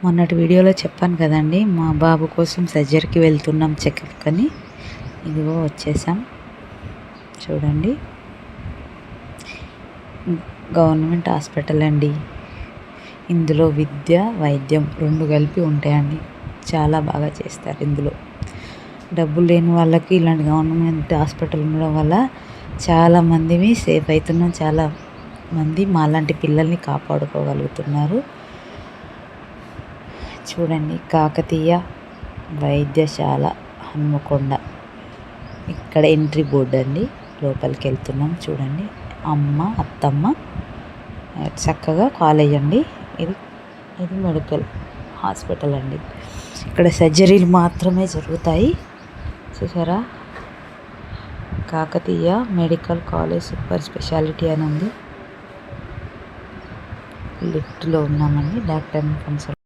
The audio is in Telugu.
మొన్నటి వీడియోలో చెప్పాను కదండి, మా బాబు కోసం సర్జరీకి వెళ్తున్నాం చెకప్ అని. ఇదిగో వచ్చేసాం చూడండి. గవర్నమెంట్ హాస్పిటల్ అండి. ఇందులో విద్య వైద్యం రెండు కలిపి ఉంటాయండి. చాలా బాగా చేస్తారు ఇందులో. డబ్బులు లేని వాళ్ళకి ఇలాంటి గవర్నమెంట్ హాస్పిటల్ ఉండడం వల్ల చాలామందిని సేఫ్ అవుతున్నాం. చాలా మంది మాలాంటి పిల్లల్ని కాపాడుకోగలుగుతున్నారు. చూడండి, కాకతీయ వైద్యశాల హన్మకొండ. ఇక్కడ ఎంట్రీ బోర్డు అండి. లోపలికి వెళ్తున్నాం చూడండి. అమ్మ అత్తమ్మ చక్కగా కాలేజ్ అండి. ఇది మెడికల్ హాస్పిటల్ అండి. ఇక్కడ సర్జరీలు మాత్రమే జరుగుతాయి. చూసారా, Kakatiya medical college super speciality అని ఉంది. లిఫ్ట్లో ఉన్నామండి. డాక్టర్ని కన్సల్ట్